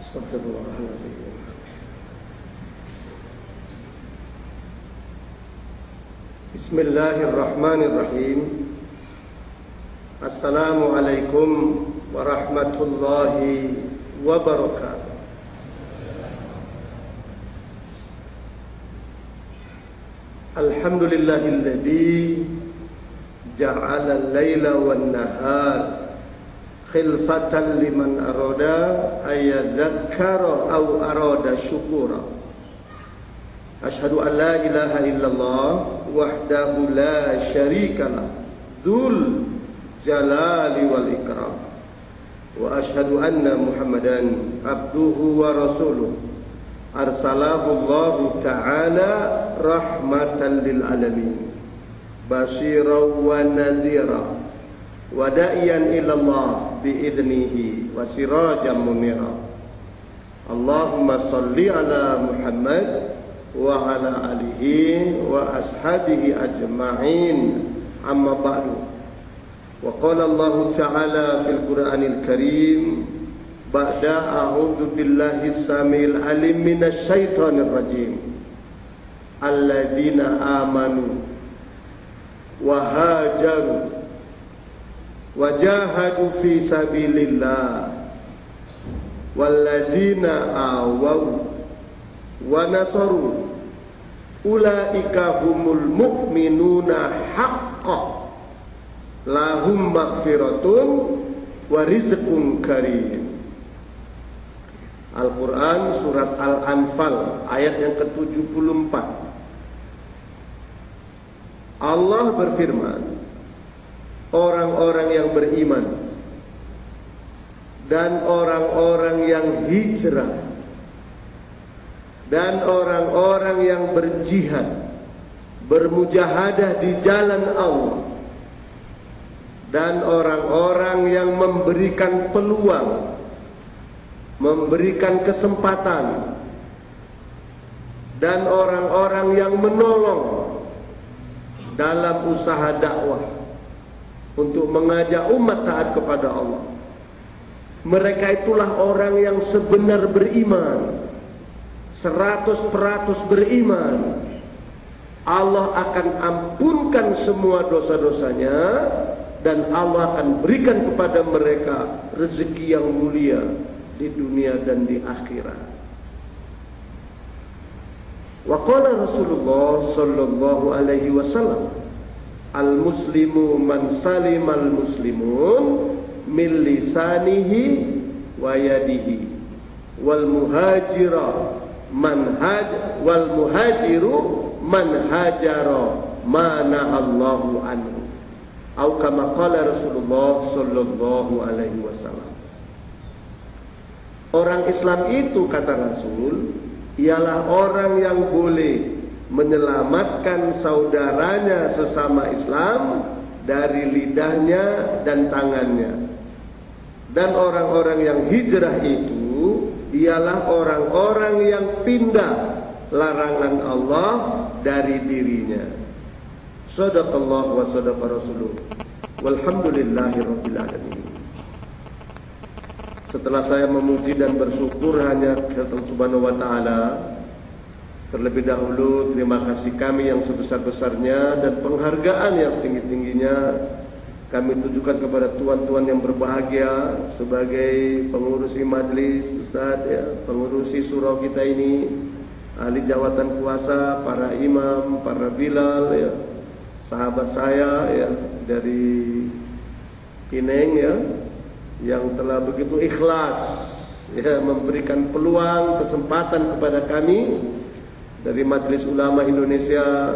Astagfirullahaladzim. Bismillahirrahmanirrahim. Assalamualaikum warahmatullahi wabarakatuh. Alhamdulillahilladzi ja'ala al-laila wan-nahar khilfatan liman arada ayyadzakkara aw arada syukura. Asyhadu an la ilaha illallah wahdahu la syarikalah dzul jalali wal ikram wa asyhadu anna Muhammadan abduhu wa rasuluh arsalahu Allahu ta'ala rahmatan lil alamin basyiran wa nadhira wa da'iyan ilallah bi'idnihi wa sirajan munira. Allahumma salli ala Muhammad wa ala alihi wa ashabihi ajma'in, amma ba'du. Wa qala Allah ta'ala fil Qur'anil Karim ba'da a'udzu billahi samil alim minasy syaithanir rajim. Alladzina amanu wa hajaru wajahadu fi sabilillah walladzina awaw wa nasaru ulaika humul mu'minuna haqqan lahum maghfiratun wa rizqun karim. Al-Quran surat Al-Anfal ayat yang ke-74. Allah berfirman, orang-orang yang beriman dan orang-orang yang hijrah dan orang-orang yang berjihad, bermujahadah di jalan Allah, dan orang-orang yang memberikan peluang, memberikan kesempatan, dan orang-orang yang menolong dalam usaha dakwah untuk mengajak umat taat kepada Allah. Mereka itulah orang yang sebenar beriman, 100% beriman. Allah akan ampunkan semua dosa-dosanya dan Allah akan berikan kepada mereka rezeki yang mulia di dunia dan di akhirat. Wa qala Rasulullah sallallahu alaihi wasallam, al-muslimu man salimal muslimun min lisanihi wa yadihi wal muhajiru man hajara ma nahallahu anhu atau kama qala Rasulullah sallallahu alaihi wasallam. Orang Islam itu, kata Rasul, ialah orang yang boleh menyelamatkan saudaranya sesama Islam dari lidahnya dan tangannya. Dan orang-orang yang hijrah itu ialah orang-orang yang pindah larangan Allah dari dirinya. Shadaqallah wa shadaqa rasuluh. Walhamdulillahirabbil alamin. Setelah saya memuji dan bersyukur hanya kepada Allah Subhanahu wa taala, terlebih dahulu terima kasih kami yang sebesar-besarnya dan penghargaan yang setinggi-tingginya kami tujukan kepada tuan-tuan yang berbahagia sebagai pengurusi majlis, Ustaz ya, pengurusi surau kita ini, ahli jawatan kuasa, para imam, para bilal ya, sahabat saya ya dari Pineng ya, yang telah begitu ikhlas ya memberikan peluang, kesempatan kepada kami dari Majelis Ulama Indonesia,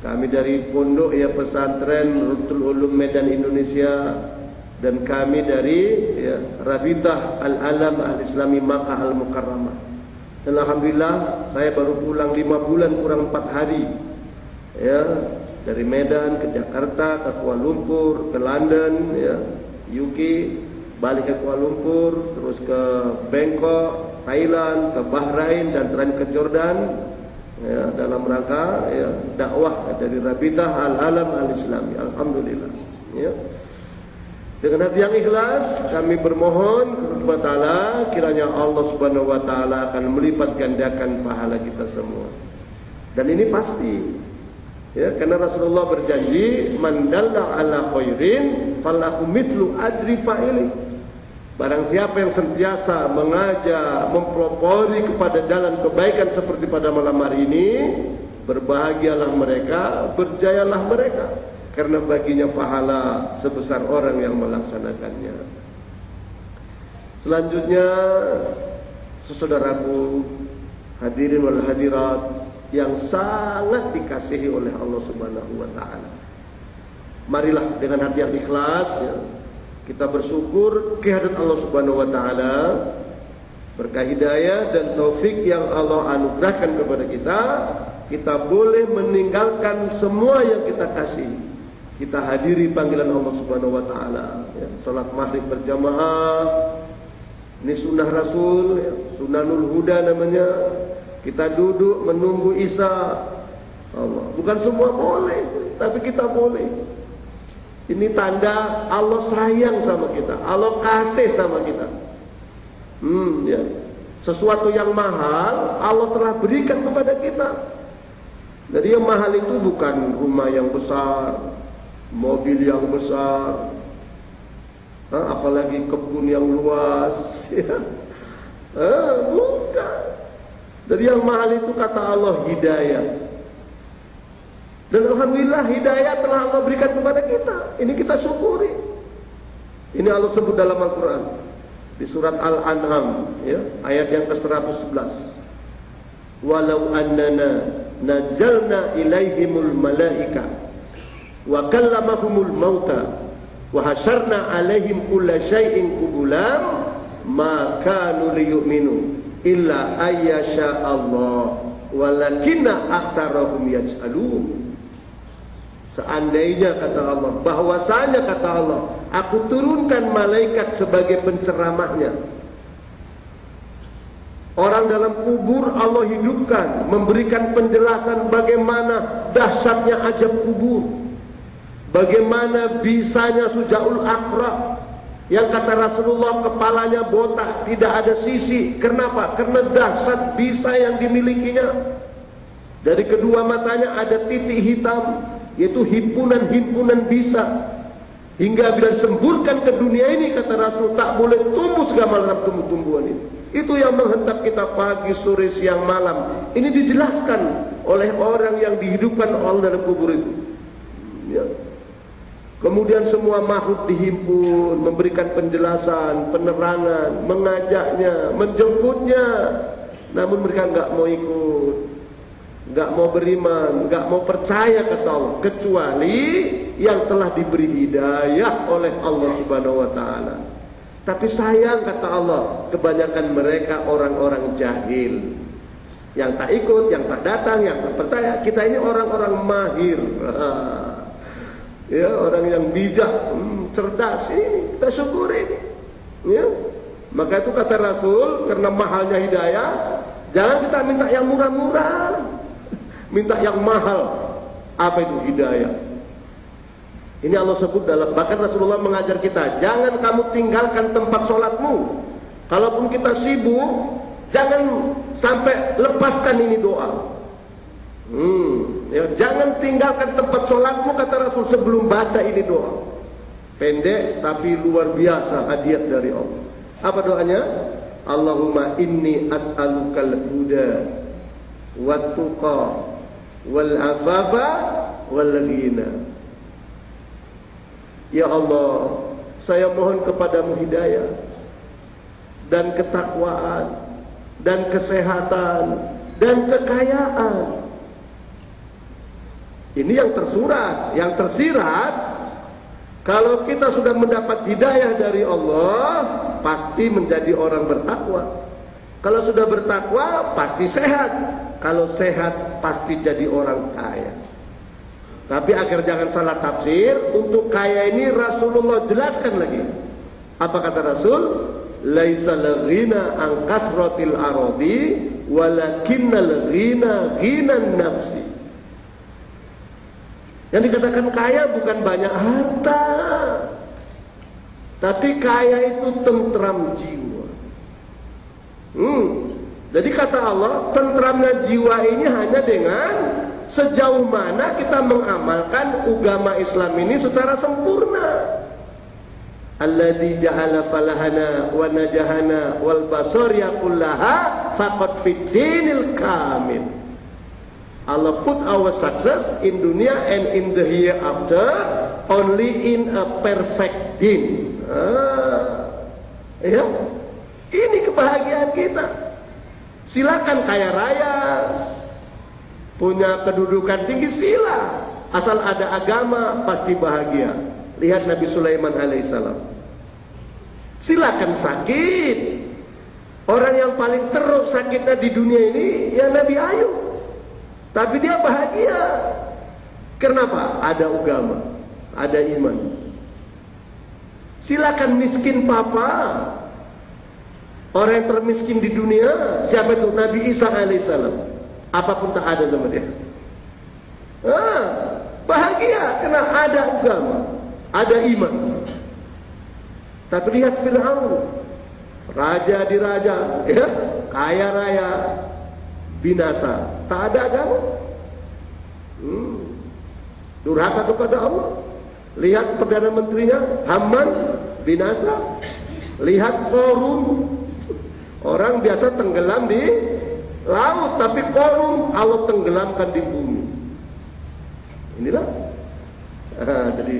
kami dari Pondok ya Pesantren Rutul Ulum Medan Indonesia, dan kami dari ya, Rabitah Al-Alam Al-Islami Makkah Al-Mukarramah. Dan alhamdulillah saya baru pulang 5 bulan kurang 4 hari ya, dari Medan ke Jakarta, ke Kuala Lumpur, ke London ya, UK, balik ke Kuala Lumpur, terus ke Bangkok, Thailand, ke Bahrain, dan terakhir ke Jordan ya, dalam rangka ya, dakwah dari Rabitah Al-Alam Al-Islami. Alhamdulillah ya. Dengan hati yang ikhlas kami bermohon kepada Ta'ala, kiranya Allah Subhanahu wa Ta'ala akan melipat gandakan pahala kita semua. Dan ini pasti, ya, karena Rasulullah berjanji, man dalla ala khairin falahu mithlu ajri fa'ili. Barang siapa yang sentiasa mengajak, mempelopori kepada jalan kebaikan seperti pada malam hari ini, berbahagialah mereka, berjayalah mereka, karena baginya pahala sebesar orang yang melaksanakannya. Selanjutnya, saudaraku hadirin wal hadirat yang sangat dikasihi oleh Allah Subhanahu wa Ta'ala, marilah dengan hati yang ikhlas, ya, kita bersyukur kehadirat Allah Subhanahu wa Ta'ala, berkah hidayah dan taufik yang Allah anugerahkan kepada kita. Kita boleh meninggalkan semua yang kita kasih. Kita hadiri panggilan Allah Subhanahu wa Ta'ala, ya, salat maghrib berjamaah. Ini sunnah Rasul, ya, Sunanul Huda namanya. Kita duduk menunggu Isya. Allah. Bukan semua boleh, tapi kita boleh. Ini tanda Allah sayang sama kita, Allah kasih sama kita. Ya. Sesuatu yang mahal Allah telah berikan kepada kita. Jadi yang mahal itu bukan rumah yang besar, mobil yang besar, apalagi kebun yang luas, ya. Bukan. Jadi yang mahal itu kata Allah hidayah. Dan alhamdulillah hidayah telah Allah berikan kepada kita. Ini kita syukuri. Ini Allah sebut dalam Al-Quran di surat Al-An'am, ya, ayat yang ke-111. Walau annana najalna ilaihimul malaika wa kallamahumul mauta wa hasyarna alaihim kulla syai'in qubulan ma kanu liyu'minu illa ayyasha Allah walakinna aktsarahum yaj'alun. Seandainya kata Allah, bahwasanya kata Allah, aku turunkan malaikat sebagai penceramahnya. Orang dalam kubur Allah hidupkan, memberikan penjelasan bagaimana dahsyatnya azab kubur, bagaimana bisanya Sujaul Aqra, yang kata Rasulullah kepalanya botak, tidak ada sisi. Kenapa? Karena dahsyat bisa yang dimilikinya. Dari kedua matanya ada titik hitam, yaitu himpunan-himpunan bisa. Hingga bila disemburkan ke dunia ini, kata Rasul, tak boleh tumbuh segala macam tumbuh-tumbuhan ini. Itu yang menghentak kita pagi, sore, siang, malam. Ini dijelaskan oleh orang yang dihidupkan Allah dalam kubur itu, ya. Kemudian semua makhluk dihimpun, memberikan penjelasan, penerangan, mengajaknya, menjemputnya. Namun mereka enggak mau ikut, enggak mau beriman, enggak mau percaya kata Allah, kecuali yang telah diberi hidayah oleh Allah Subhanahu wa Ta'ala. Tapi sayang kata Allah, kebanyakan mereka orang-orang jahil, yang tak ikut, yang tak datang, yang tak percaya. Kita ini orang-orang mahir, ya, orang yang bijak, cerdas. Ini kita syukuri ini, ya. Maka itu kata Rasul, karena mahalnya hidayah, jangan kita minta yang murah-murah, minta yang mahal. Apa itu hidayah? Ini Allah sebut dalam, bahkan Rasulullah mengajar kita, jangan kamu tinggalkan tempat sholatmu. Kalaupun kita sibuk, jangan sampai lepaskan ini doa. Ya, jangan tinggalkan tempat sholatmu, kata Rasul, sebelum baca ini doa. Pendek tapi luar biasa hadiah dari Allah. Apa doanya? Allahumma inni as'alukal huda wat tuqa wal afafa wal ghina. Ya Allah, saya mohon kepadamu hidayah dan ketakwaan dan kesehatan dan kekayaan. Ini yang tersurat, yang tersirat. Kalau kita sudah mendapat hidayah dari Allah, pasti menjadi orang bertakwa. Kalau sudah bertakwa, pasti sehat. Kalau sehat, pasti jadi orang kaya. Tapi agar jangan salah tafsir, untuk kaya ini Rasulullah jelaskan lagi. Apa kata Rasul? Laisal ghina an kasratil aradi walakinnal ghina ghinan nafsi. Yang dikatakan kaya bukan banyak harta, Tapi kaya itu tentram jiwa. Jadi kata Allah, tentramnya jiwa ini hanya dengan sejauh mana kita mengamalkan agama Islam ini secara sempurna. Alladzi ja'ala falahana wa najahana wal basariya kullaha faqad fid dinil kamil. Allah put our success in dunia and in the hereafter only in a perfect din. Ya, ini kebahagiaan kita. Silakan kaya raya, punya kedudukan tinggi, sila, asal ada agama pasti bahagia. Lihat Nabi Sulaiman alaihissalam. Silakan sakit. Orang yang paling teruk sakitnya di dunia ini ya Nabi Ayub. Tapi dia bahagia. Kenapa? Ada agama, ada iman. Silakan miskin papa. Orang yang termiskin di dunia siapa itu? Nabi Isa alaihissalam. Apapun tak ada sama dia. Bahagia karena ada agama, ada iman. Tapi lihat Fir'aun, raja di raja, ya, kaya raya, binasa, tak ada agama. Durhaka kepada Allah. Lihat perdana menterinya Haman, binasa. Lihat Korun, orang biasa tenggelam di laut, tapi Korun Allah tenggelamkan di bumi. Inilah, jadi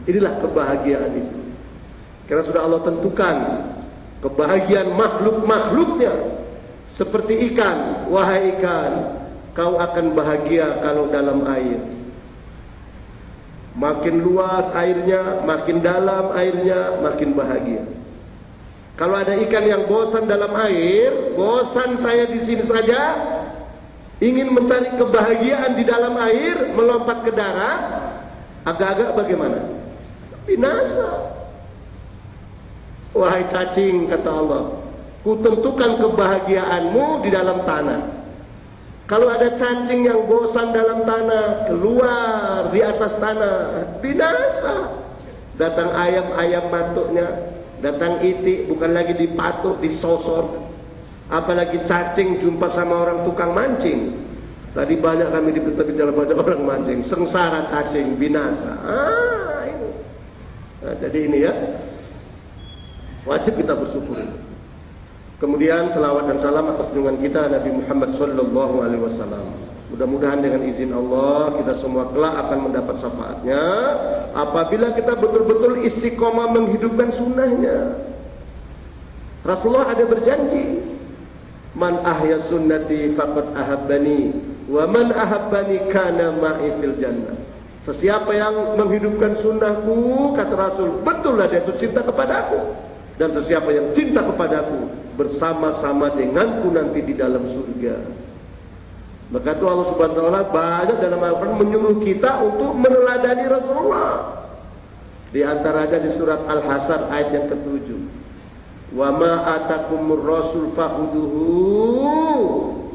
inilah kebahagiaan itu. Karena sudah Allah tentukan kebahagiaan makhluk-makhluknya. Seperti ikan, wahai ikan, kau akan bahagia kalau dalam air. Makin luas airnya, makin dalam airnya, makin bahagia. Kalau ada ikan yang bosan dalam air, bosan saya di sini saja, ingin mencari kebahagiaan di dalam air, melompat ke darat, agak-agak bagaimana? Binasa. Wahai cacing, kata Allah, ku tentukan kebahagiaanmu di dalam tanah. Kalau ada cacing yang bosan dalam tanah, keluar di atas tanah, binasa. Datang ayam-ayam matuknya, datang itik, bukan lagi dipatuk, disosor. Apalagi cacing jumpa sama orang tukang mancing. Tadi banyak kami bicara pada orang mancing, sengsara cacing, binasa. Ini. Nah, jadi ini ya, wajib kita bersyukur. Kemudian selawat dan salam atas junjungan kita Nabi Muhammad sallallahu alaihi wasallam. Mudah-mudahan dengan izin Allah kita semua kelak akan mendapat syafaatnya apabila kita betul-betul istiqomah menghidupkan sunnahnya. Rasulullah ada berjanji, man ahya sunnati faqad ahabbani wa man ahabbani kana ma'i fil jannah. Sesiapa yang menghidupkan sunnahku, kata Rasul, betullah dia itu cinta kepadaku. Dan sesiapa yang cinta kepadaku bersama-sama denganku nanti di dalam surga. Maka itu Allah Subhanahu wa taala banyak dalam Al-Qur'an menyuruh kita untuk meneladani Rasulullah. Di antaranya di surat Al-Hasyr ayat yang ke-7. Wa ma atakumur rasul fakhuduhu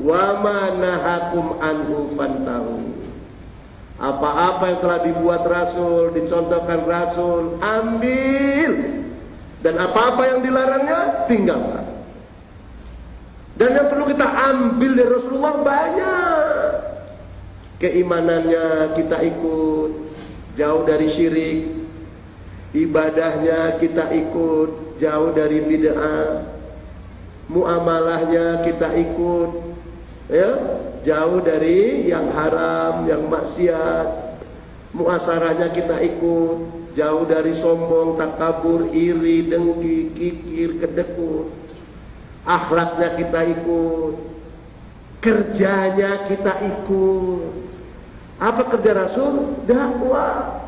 wa ma nahakum anhu fantahu. Apa-apa yang telah dibuat Rasul, dicontohkan Rasul, ambil. Dan apa-apa yang dilarangnya, tinggalkan. Dan yang perlu kita ambil dari Rasulullah banyak. Keimanannya kita ikut, jauh dari syirik. Ibadahnya kita ikut, jauh dari bid'ah. Muamalahnya kita ikut, ya, jauh dari yang haram, yang maksiat. Muasarahnya kita ikut, jauh dari sombong, takabur, iri, dengki, kikir, kedekut. Akhlaknya kita ikut, kerjanya kita ikut. Apa kerja Rasul? Dakwah,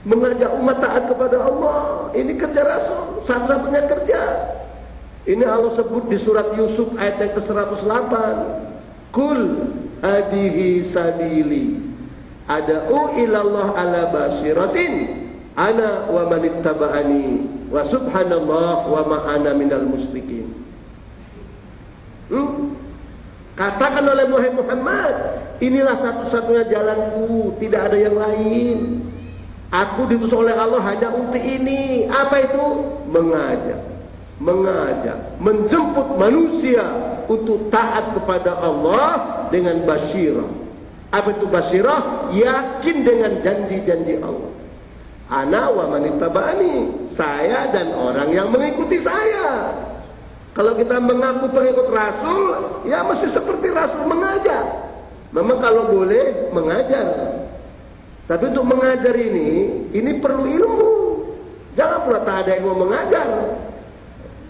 mengajak umat taat kepada Allah. Ini kerja Rasul, satu-satunya kerja. Ini Allah sebut di surat Yusuf ayat yang ke-108. Kul hadihi sabili ad'u ilallah ala basiratin ana wa manittaba'ani wa subhanallah wa ma'ana minal musyrikin. Katakan oleh Muhammad, inilah satu-satunya jalanku, tidak ada yang lain. Aku diutus oleh Allah hanya untuk ini. Apa itu? Mengajak, menjemput manusia untuk taat kepada Allah dengan basyirah. Apa itu basyirah? Yakin dengan janji-janji Allah. Ana wa man ittaba'ani, saya dan orang yang mengikuti saya. Kalau kita mengaku pengikut Rasul, ya mesti seperti Rasul mengajak. Memang kalau boleh mengajar, tapi untuk mengajar ini perlu ilmu. Jangan pula tak ada ilmu mengajar.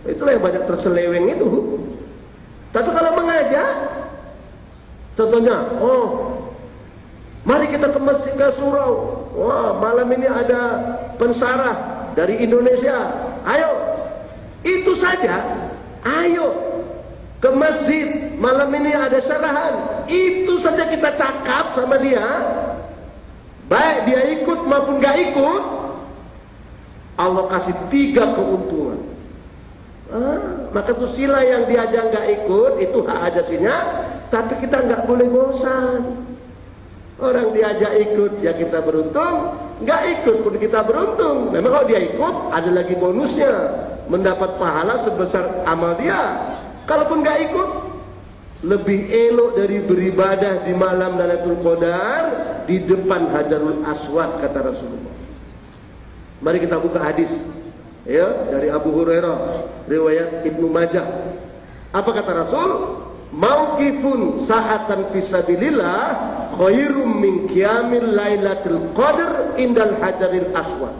Itulah yang banyak terseleweng itu. Tapi kalau mengajak, contohnya, mari kita ke masjid ke surau. Wah, malam ini ada pensarah dari Indonesia. Ayo, itu saja. Ayo ke masjid, malam ini ada syarahan. Itu saja kita cakap sama dia. Baik dia ikut maupun gak ikut, Allah kasih 3 keuntungan. Maka itu sila yang diajak gak ikut, itu hak ajasinya. Tapi kita gak boleh bosan. Orang diajak ikut, ya kita beruntung. Gak ikut pun kita beruntung. Memang kalau dia ikut, ada lagi bonusnya, mendapat pahala sebesar amal dia. Kalaupun gak ikut, lebih elok dari beribadah di malam Lailatul Qadar di depan Hajarul Aswad, kata Rasulullah. Mari kita buka hadis ya dari Abu Hurairah, riwayat Ibnu Majah. Apa kata Rasul? Mauqifun sa'atan fisabilillah khairum min qiyamil Lailatul Qadar indal Hajaril Aswad.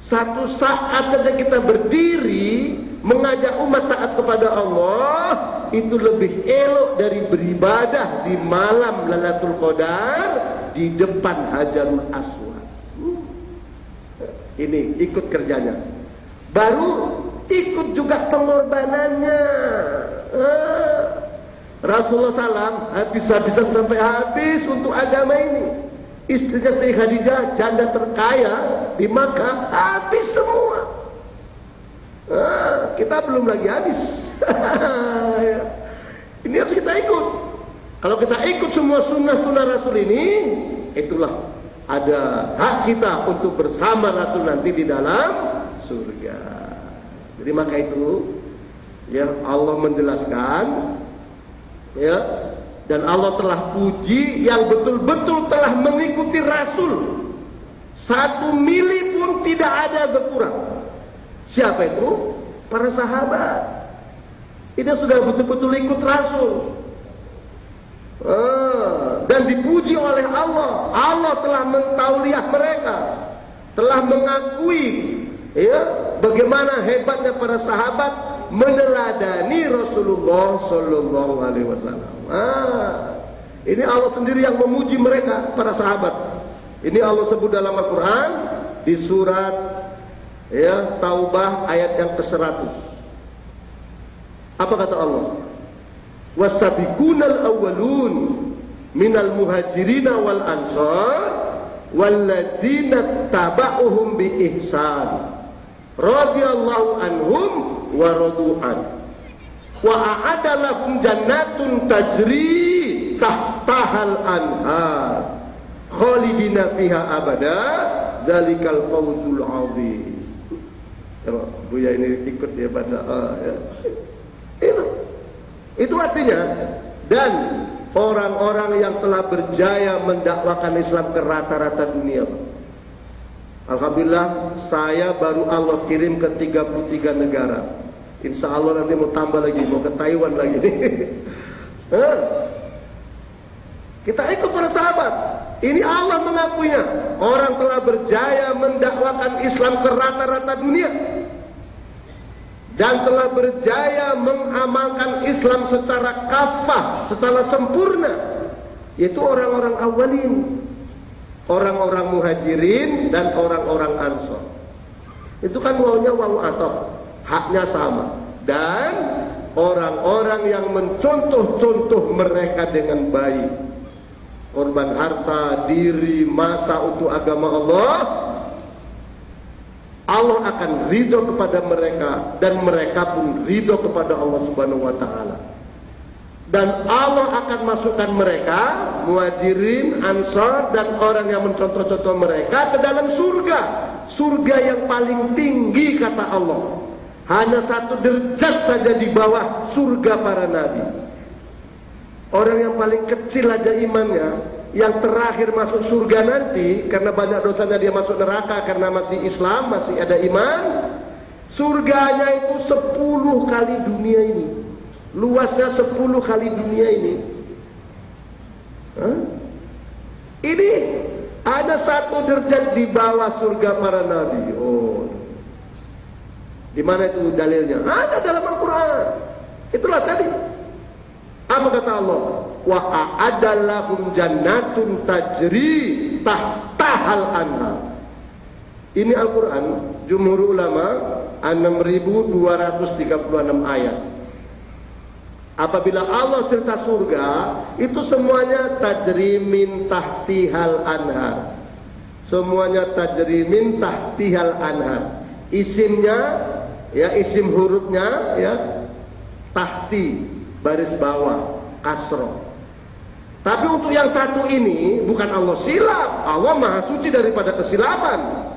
Satu saat saja kita berdiri mengajak umat taat kepada Allah, itu lebih elok dari beribadah di malam Lailatul Qadar di depan Hajarul Aswad. Ini ikut kerjanya, baru ikut juga pengorbanannya. Rasulullah SAW habis-habisan sampai habis untuk agama ini. Istrinya Siti Khadijah, janda terkaya di Makkah, habis semua. Kita belum lagi habis. Ini harus kita ikut. Kalau kita ikut semua sunnah-sunnah Rasul ini, itulah ada hak kita untuk bersama Rasul nanti di dalam surga. Jadi maka itu ya Allah menjelaskan ya, dan Allah telah puji yang betul-betul telah mengikuti Rasul. 1 mili pun tidak ada berkurang. Siapa itu? Para sahabat. Itu sudah betul-betul ikut Rasul. Dan dipuji oleh Allah. Allah telah mentauliah mereka, telah mengakui ya bagaimana hebatnya para sahabat meneladani Rasulullah Sallallahu Alaihi Wasallam. Ini Allah sendiri yang memuji mereka, para sahabat. Ini Allah sebut dalam Al-Quran di surat ya Taubah ayat yang ke-100. Apa kata Allah? Wasabiqunal awwalun minal muhajirina wal ansar walladzina taba'uhum bi ihsan radhiyallahu anhum wa radu'an wa a'adda lahum jannatun tajri tahtahal anhar khalidina fiha abada dzalikal fawzul 'adzim. Buya ini ikut dia baca ya. Itu artinya, dan orang-orang yang telah berjaya mendakwakan Islam ke rata-rata dunia. Alhamdulillah, saya baru Allah kirim ke 33 negara. Insya Allah nanti mau tambah lagi, mau ke Taiwan lagi. Kita ikut para sahabat. Ini Allah mengakuinya. Orang telah berjaya mendakwakan Islam ke rata-rata dunia, dan telah berjaya mengamalkan Islam secara kafah, secara sempurna, yaitu orang-orang awalin, orang-orang muhajirin dan orang-orang ansor. Itu kan wawunya wawu ataf, haknya sama. Dan orang-orang yang mencontoh-contoh mereka dengan baik, korban harta, diri, masa untuk agama Allah, Allah akan ridho kepada mereka dan mereka pun ridho kepada Allah Subhanahu wa taala. Dan Allah akan masukkan mereka, Muhajirin, Ansor, dan orang yang mencontoh-contoh mereka ke dalam surga. Surga yang paling tinggi, kata Allah. Hanya 1 derajat saja di bawah surga para nabi. Orang yang paling kecil aja imannya, yang terakhir masuk surga nanti, karena banyak dosanya dia masuk neraka karena masih Islam, masih ada iman. Surganya itu 10 kali dunia ini. Luasnya 10 kali dunia ini. Ini ada 1 derajat di bawah surga para nabi. Oh, di mana itu dalilnya? Ada dalam Al-Quran. Itulah tadi. Apa kata Allah? Wa a'adallahum jannatun tajri tahtahal anhar. Ini Al-Quran, jumhur ulama 6.236 ayat. Apabila Allah cerita surga, itu semuanya tajri min tahtihal anhar. Semuanya tajri min tahtihal anhar. Isimnya, ya, isim hurufnya, ya, tahti, baris bawah, kasroh. Tapi untuk yang satu ini bukan Allah silap. Allah maha suci daripada kesilapan.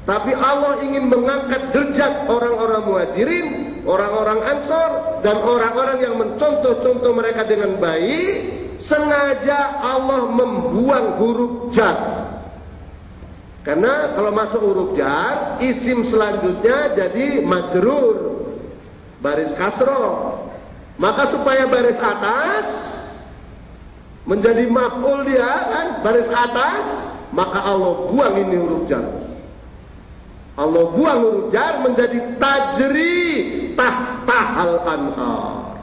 Tapi Allah ingin mengangkat derajat orang-orang Muhajirin, orang-orang Ansor, dan orang-orang yang mencontoh-contoh mereka dengan baik. Sengaja Allah membuang huruf jar. Karena kalau masuk huruf jar, isim selanjutnya jadi majrur, baris kasroh. Maka supaya baris atas menjadi maf'ul dia kan, baris atas, maka Allah buang ini huruf jar. Allah buang huruf jar menjadi tajri tahtahal anhar.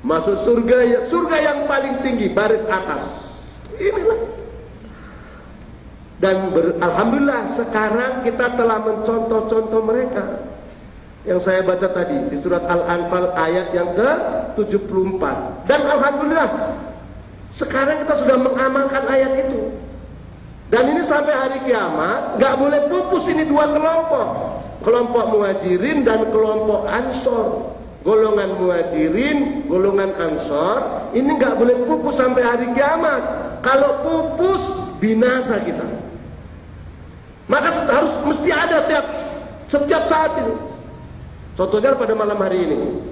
Masuk surga, surga yang paling tinggi, baris atas. Inilah. Dan alhamdulillah sekarang kita telah mencontoh-contoh mereka. Yang saya baca tadi di surat Al-Anfal ayat yang ke-74. Dan alhamdulillah sekarang kita sudah mengamalkan ayat itu. Dan ini sampai hari kiamat nggak boleh pupus ini 2 kelompok. Kelompok Muhajirin dan kelompok Ansor. Golongan Muhajirin, golongan Ansor, ini nggak boleh pupus sampai hari kiamat. Kalau pupus binasa kita. Maka harus mesti ada setiap saat ini. Contohnya pada malam hari ini,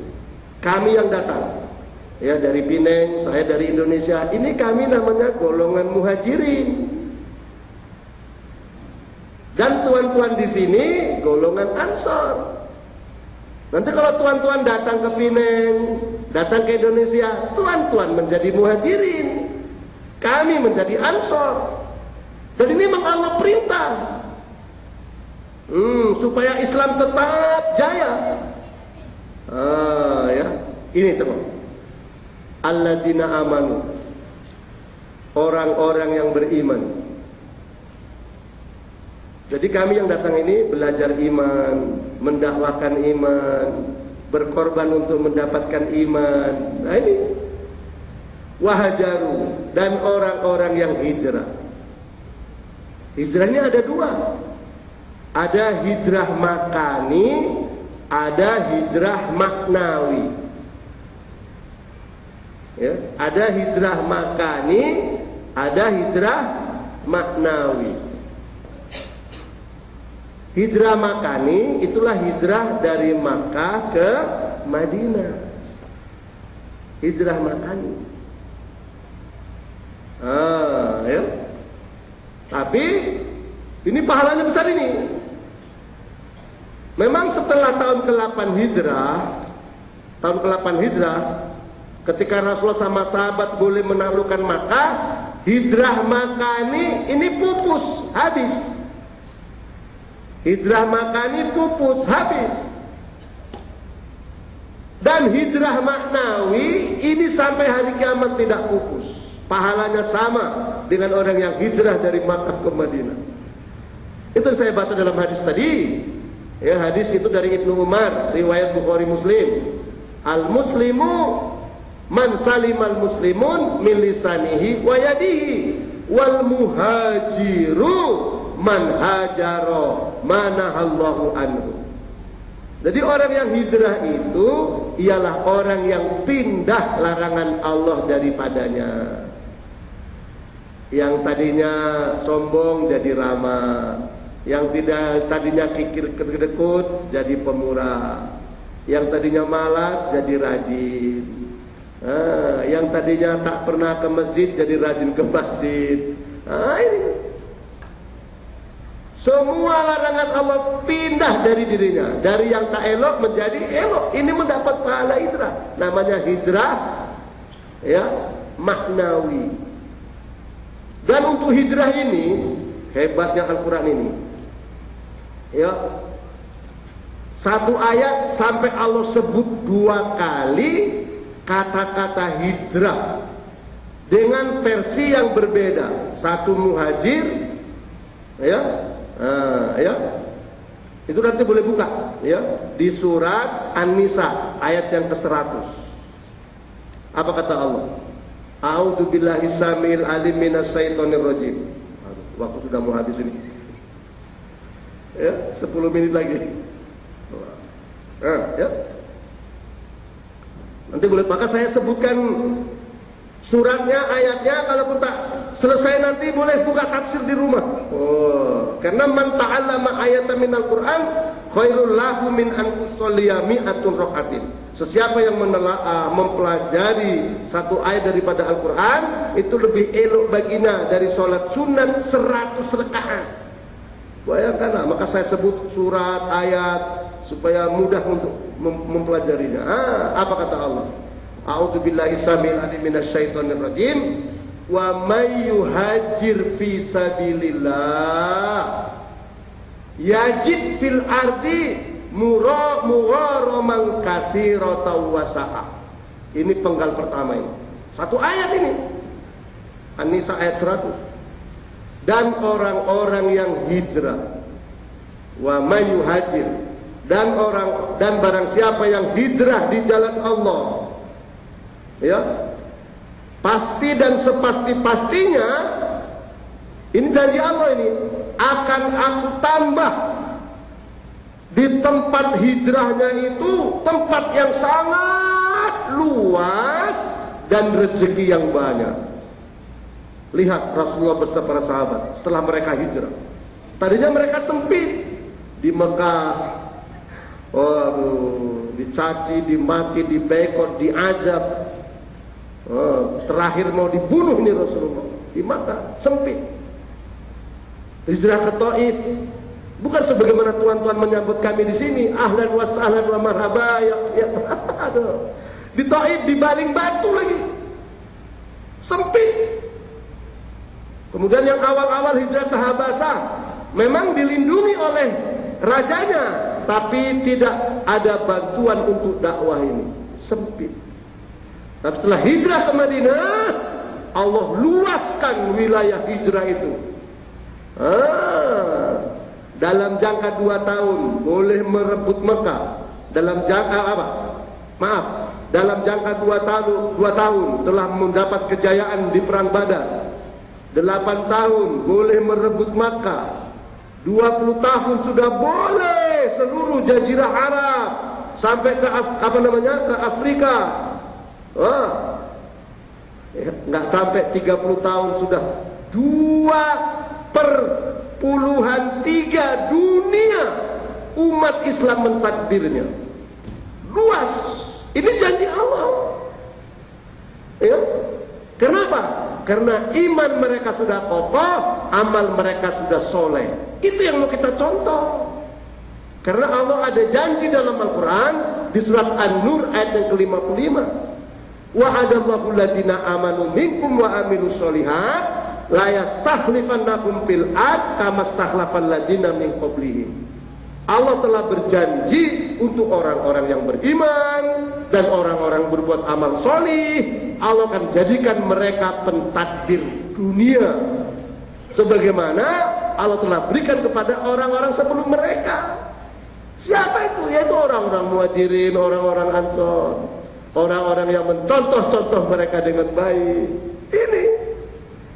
kami yang datang, ya, dari Pineng, saya dari Indonesia. Ini kami namanya golongan Muhajirin. Dan tuan-tuan di sini golongan Ansor. Nanti kalau tuan-tuan datang ke Pineng, datang ke Indonesia, tuan-tuan menjadi Muhajirin, kami menjadi Ansor. Dan ini memang Allah perintah, supaya Islam tetap jaya. Ya, ini teman. Alladzina amanu, orang-orang yang beriman. Jadi kami yang datang ini belajar iman, mendakwakan iman, berkorban untuk mendapatkan iman. Nah ini wahajaru, dan orang-orang yang hijrah. Hijrahnya ada 2. Ada hijrah makani, ada hijrah maknawi. Ya, ada hijrah makani, ada hijrah maknawi. Hijrah makani itulah hijrah dari Makkah ke Madinah. Hijrah makani. Ya. Tapi ini pahalanya besar ini. Memang setelah tahun ke-8 hijrah, ketika Rasulullah sama sahabat boleh menaklukkan Makkah, hijrah makani ini pupus, habis. Hijrah makani pupus, habis. Dan hijrah maknawi ini sampai hari kiamat tidak pupus. Pahalanya sama dengan orang yang hijrah dari Makkah ke Madinah. Itu yang saya baca dalam hadis tadi. Ya, hadis itu dari Ibnu Umar, riwayat Bukhari Muslim. Al-muslimu man salimal muslimun min lisanihi wa yadihi, wal muhajiru man hajaro manahallahu anhu. Jadi orang yang hijrah itu ialah orang yang pindah larangan Allah daripadanya. Yang tadinya sombong jadi ramah, yang tidak tadinya kikir kedekut jadi pemurah, yang tadinya malas jadi rajin, yang tadinya tak pernah ke masjid jadi rajin ke masjid. Ini semua larangan Allah pindah dari dirinya, dari yang tak elok menjadi elok. Ini mendapat pahala hijrah. Namanya hijrah ya maknawi. Dan untuk hijrah ini hebatnya Al-Quran ini. Ya, satu ayat sampai Allah sebut 2 kali kata-kata hijrah dengan versi yang berbeda. Satu muhajir, ya. Ya, itu nanti boleh buka ya di surat An-Nisa ayat yang ke-100. Apa kata Allah? A'udzu billahi samil alim minas syaitonir rajim. Waktu sudah mau habis ini. Ya, 10 menit lagi. Ya. Nanti boleh, maka saya sebutkan suratnya, ayatnya, kalaupun tak selesai nanti boleh buka tafsir di rumah. Karena man ta'allama ayatan minal Qur'an khairul lahu min an tusalliya mi'atun rakaatin. Sesiapa yang mempelajari satu ayat daripada Al-Quran itu lebih elok baginya dari sholat sunat 100 rakaat. Bayangkanlah, maka saya sebut surat, ayat supaya mudah untuk mempelajarinya. Apa kata Allah? A'udzu billahi samil alim minasyaitonir rajim. Wa may yuhajir fi sabilillah yajid fil ardi mugharaman katsiratan wasa'a. Ini penggal pertama ini. Satu ayat ini. An-Nisa ayat 100. Dan orang-orang yang hijrah. Wa may yuhajir, dan barang siapa yang hijrah di jalan Allah, ya, pasti dan sepasti-pastinya, ini janji Allah ini, akan aku tambah di tempat hijrahnya itu tempat yang sangat luas dan rezeki yang banyak. Lihat Rasulullah bersama para sahabat setelah mereka hijrah. Tadinya mereka sempit di Mekah. Waduh, dicaci, dimaki, dibekot, diazab. Terakhir mau dibunuh ini Rasulullah di Makkah, sempit. Hijrah ke Taif, bukan sebagaimana tuan-tuan menyambut kami di sini, ahlan wa sahlan wa marhaba ya. Aduh. Di Taif dibaling batu lagi, sempit. Kemudian yang awal-awal hijrah ke Habasah memang dilindungi oleh rajanya, tapi tidak ada bantuan untuk dakwah ini, sempit. Tapi setelah hijrah ke Madinah, Allah luaskan wilayah hijrah itu. Dalam jangka 2 tahun boleh merebut Mekah. Dalam jangka apa? Maaf, dalam jangka 2 tahun telah mendapat kejayaan di perang Badar. 8 tahun boleh merebut Makkah. 20 tahun sudah boleh seluruh jazirah Arab sampai ke ke Afrika. Nggak sampai 30 tahun sudah 2/3 dunia umat Islam mentadbirnya. Luas. Ini janji Allah. Ya. Kenapa? Karena iman mereka sudah kokoh, amal mereka sudah soleh. Itu yang mau kita contoh. Karena Allah ada janji dalam Al-Quran di surat An-Nur ayat yang ke-55. Wa'adallahu alladziina aamanu minkum wa 'amilus sholihat la yastakhlifannakum fil ard kama stakhlafal ladziina min qablihim. Allah telah berjanji untuk orang-orang yang beriman dan orang-orang berbuat amal solih, Allah akan jadikan mereka pentadbir dunia sebagaimana Allah telah berikan kepada orang-orang sebelum mereka. Siapa itu? Yaitu orang-orang Muhajirin, orang-orang Ansor, orang-orang yang mencontoh-contoh mereka dengan baik. Ini,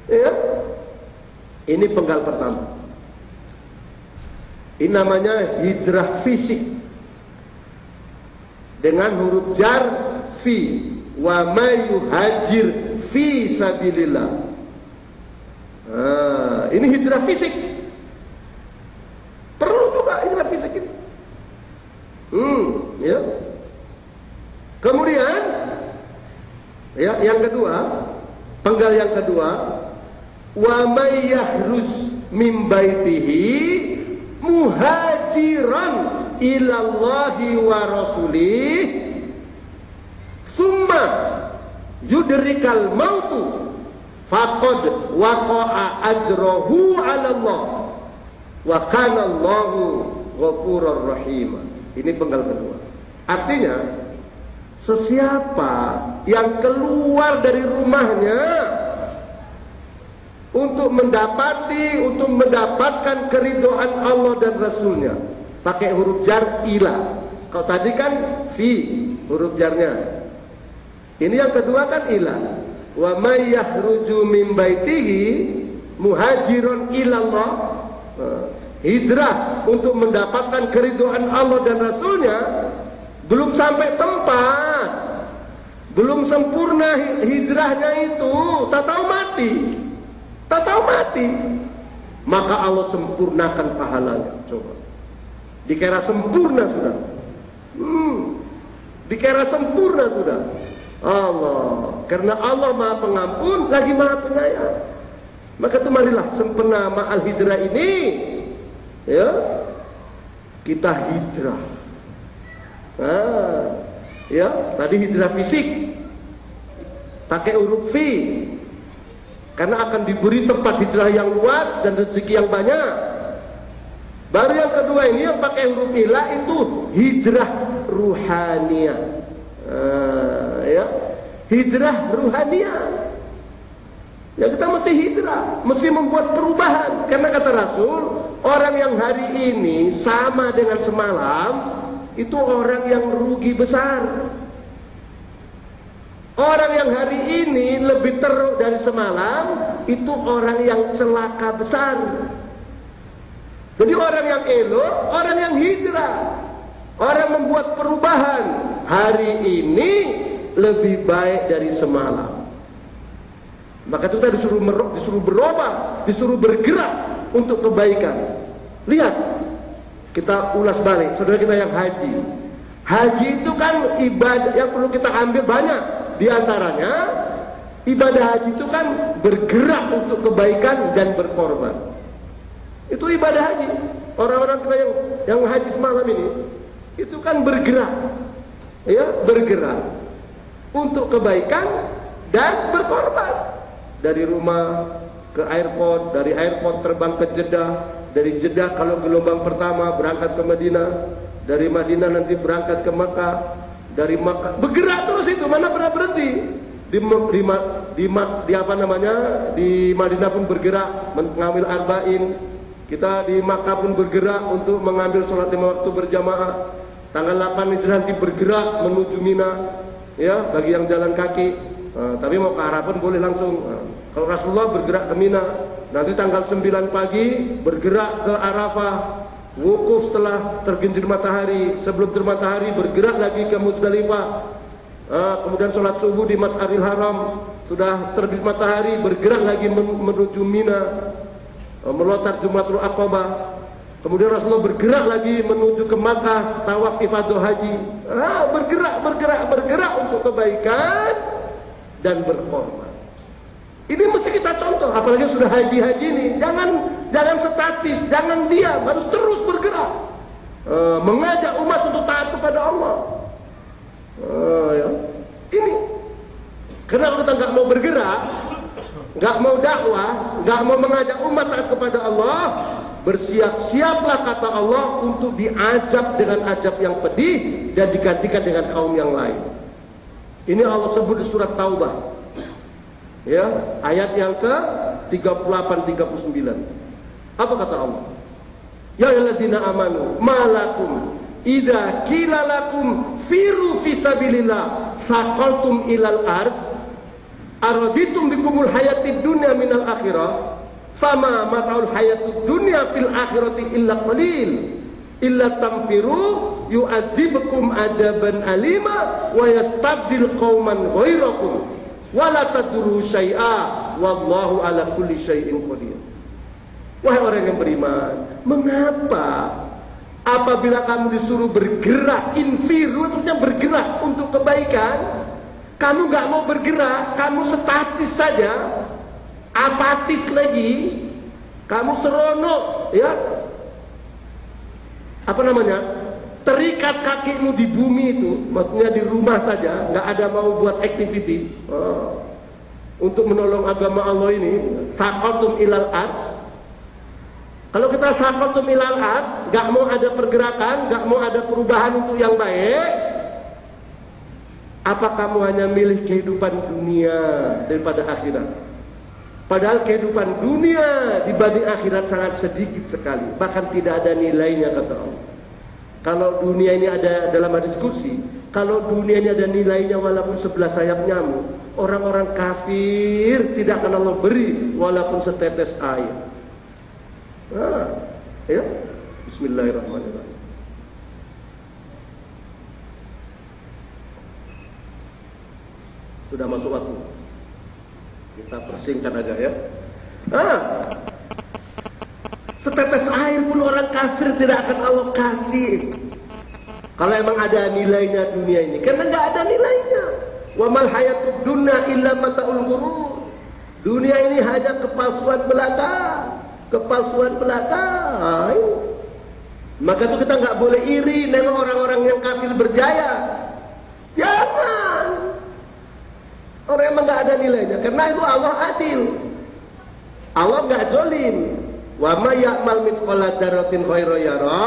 ya, ini penggal pertama. Ini namanya hijrah fisik. dengan huruf jar fi, wa may yuhajir fi sabilillah. Ini hijrah fisik. Perlu juga hijrah fisik ini. Ya. Kemudian ya, yang kedua, penggal yang kedua, wa may yakhruj min baitihi muhajiran ilallahi wa rasulih summa yudrikal mautu faqad waqa'a ajrahu 'ala Allah wa kana Allahu ghafurur rahim. Ini penggal kedua. Artinya, sesiapa yang keluar dari rumahnya untuk mendapatkan keridhaan Allah dan Rasulnya, pakai huruf jar ila. Kalau tadi kan fi, huruf jarnya. Ini yang kedua kan ila. Wa may yakhruju min baitihi muhajiran ilallah. Hijrah untuk mendapatkan keridhaan Allah dan Rasulnya, belum sampai tempat, belum sempurna hijrahnya itu, tak tahu mati, maka Allah sempurnakan pahalanya. Coba, dikira sempurna sudah, dikira sempurna sudah. Allah, karena Allah Maha Pengampun lagi Maha Penyayang, maka itu marilah sempena ma'al hijrah ini, ya, kita hijrah. Ya, tadi hijrah fisik pakai huruf fi, karena akan diberi tempat hijrah yang luas dan rezeki yang banyak. Baru yang kedua ini yang pakai huruf ila itu hijrah ruhaniyah. Ya, hijrah ruhaniyah. Ya, kita mesti hijrah, mesti membuat perubahan. Karena kata Rasul, orang yang hari ini sama dengan semalam, itu orang yang rugi besar. Orang yang hari ini lebih teruk dari semalam, itu orang yang celaka besar. Jadi orang yang elok, orang yang hijrah, orang membuat perubahan, hari ini lebih baik dari semalam. Maka itu kita disuruh berubah, disuruh bergerak untuk kebaikan. Lihat, kita ulas balik, saudara kita yang haji. Haji itu kan ibadah yang perlu kita ambil banyak. Di antaranya, ibadah haji itu kan bergerak untuk kebaikan dan berkorban. Itu ibadah haji. Orang-orang kita yang haji semalam ini, itu kan bergerak, ya, bergerak untuk kebaikan dan berkorban. Dari rumah ke airport, dari airport terbang ke Jeddah, dari Jeddah kalau gelombang pertama berangkat ke Madinah, dari Madinah nanti berangkat ke Makkah, dari Makkah bergerak terus itu, mana pernah berhenti. Di apa namanya, di Madinah pun bergerak mengambil arba'in. Kita di Makkah pun bergerak untuk mengambil sholat 5 waktu berjamaah. Tanggal 8 Hijrah nanti bergerak menuju Mina, ya, bagi yang jalan kaki. Tapi mau ke Arafah boleh langsung. Kalau Rasulullah bergerak ke Mina, nanti tanggal 9 pagi bergerak ke Arafah, wukuf setelah tergelincir matahari. Sebelum matahari bergerak lagi ke Muzdalifah. Kemudian sholat subuh di Mas'aril Haram. Sudah terbit matahari bergerak lagi menuju Mina, melontar Jumatul Aqabah. Kemudian Rasulullah bergerak lagi menuju ke Makkah, tawaf ifadah haji. Bergerak untuk kebaikan dan berkorban. Ini mesti kita contoh, apalagi sudah haji-haji ini. Jangan statis, jangan diam, harus terus bergerak, mengajak umat untuk taat kepada Allah. Ya. Ini karena kalau kita nggak mau bergerak, nggak mau dakwah, nggak mau mengajak umat taat kepada Allah, bersiap-siaplah kata Allah untuk diazab dengan azab yang pedih dan digantikan dengan kaum yang lain. Ini Allah sebut di surat Taubah, ya, ayat yang ke 38-39. Apa kata Allah? Ya ayyuhalladzina amanu malakum idza qila lakum firu fisabilillah saqaltum ilal ard araditum bikumul hayatid dunya minal akhirah fama mata'ul hayatid dunya fil akhirati illa qalil illa tamfiru yu'adzibukum adaban alima wa yastabdil qauman ghairakum wa la tadurru syai'a wallahu ala kulli syai'in qadir. Wahai orang yang beriman, mengapa apabila kamu disuruh bergerak, infiru artinya bergerak untuk kebaikan, kamu nggak mau bergerak, kamu statis saja, apatis lagi, kamu seronok, ya, apa namanya, terikat kakimu di bumi itu, maksudnya di rumah saja, nggak ada mau buat activity untuk menolong agama Allah ini. Saqatum ilal ard. Kalau kita saqatum ilal ard, nggak mau ada pergerakan, nggak mau ada perubahan untuk yang baik, apa kamu hanya milih kehidupan dunia daripada akhirat? Padahal kehidupan dunia dibanding akhirat sangat sedikit sekali, bahkan tidak ada nilainya kata Allah. Kalau dunia ini ada dalam hadis kursi, kalau dunia ini ada nilainya walaupun 11 sayap nyamuk, orang-orang kafir tidak akan Allah beri walaupun setetes air. Ya, Bismillahirrahmanirrahim. Sudah masuk waktu, kita persingkat aja ya. Setetes air pun orang kafir tidak akan Allah kasih. Kalau emang ada nilainya dunia ini, karena nggak ada nilainya. Wa mal hayatud dunya illa mata'ul ghurur. Dunia ini hanya kepalsuan belaka, kepalsuan belaka. Maka itu kita nggak boleh iri nengok orang-orang yang kafir berjaya. Jangan. Orang emang nggak ada nilainya, karena itu Allah adil. Allah nggak zolim. Wa may ya'mal mithqala dzarratin khairan yara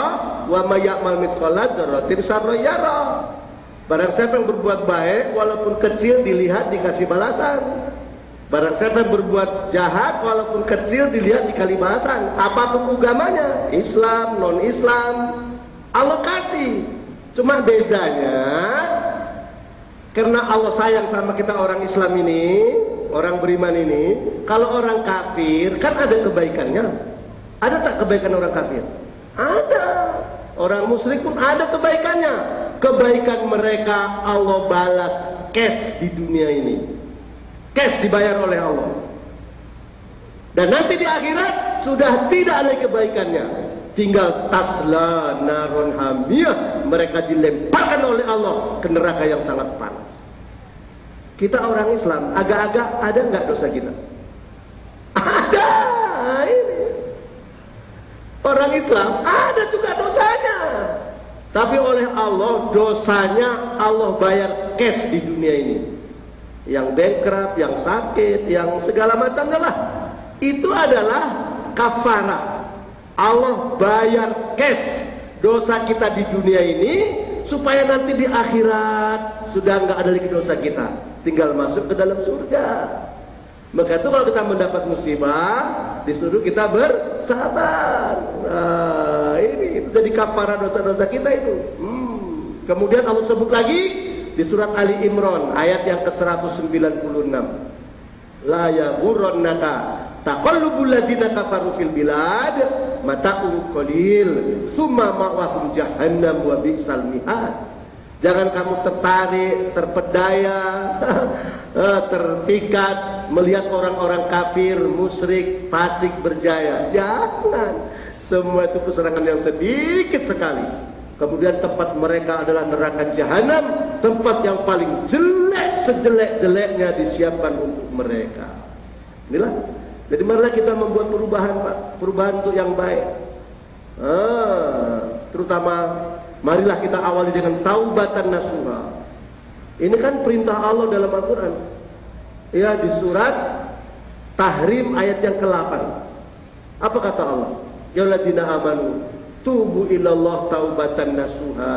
wa may ya'mal mithqala dzarratin syarran yara. Barang siapa yang berbuat baik walaupun kecil dilihat dikasih balasan. Barang siapa yang berbuat jahat walaupun kecil dilihat dikasih balasan. Apapun agamanya, Islam, non-Islam, Allah kasih. Cuma bezanya karena Allah sayang sama kita orang Islam ini, orang beriman ini. Kalau orang kafir kan ada kebaikannya. Ada tak kebaikan orang kafir? Ada. Orang musyrik pun ada kebaikannya. Kebaikan mereka Allah balas cash di dunia ini. Cash dibayar oleh Allah. Dan nanti di akhirat sudah tidak ada kebaikannya. Tinggal tasla naron hamiyah. Mereka dilemparkan oleh Allah ke neraka yang sangat panas. Kita orang Islam agak-agak ada nggak dosa kita? Ada. Ini orang Islam ada juga dosanya, tapi oleh Allah dosanya Allah bayar cash di dunia ini. Yang bankrupt, yang sakit, yang segala macamnya lah, itu adalah kafarah. Allah bayar cash dosa kita di dunia ini supaya nanti di akhirat sudah nggak ada lagi dosa kita, tinggal masuk ke dalam surga. Maka itu kalau kita mendapat musibah disuruh kita bersabar. Nah, ini itu jadi kafarah dosa-dosa kita itu. Kemudian Allah sebut lagi di surat Ali Imran ayat yang ke-196. La yaghurrannaka taqallubul ladzina kafaru fil bilad mata'un qalil tsumma ma'wahum jahannam wa bi'sal mihad. Jangan kamu tertarik, terpedaya, terpikat melihat orang-orang kafir, musyrik, fasik berjaya. Jangan. Semua itu kesenangan yang sedikit sekali. Kemudian tempat mereka adalah neraka jahanam, tempat yang paling jelek, sejelek-jeleknya disiapkan untuk mereka. Inilah. Jadi marilah kita membuat perubahan, Pak. Perubahan untuk yang baik. Terutama marilah kita awali dengan taubatan nasuha. Ini kan perintah Allah dalam Al-Quran. Ya, di surat Tahrim ayat yang ke-8. Apa kata Allah? Ya alladzina amanu tubu ilallah taubatan nasuha.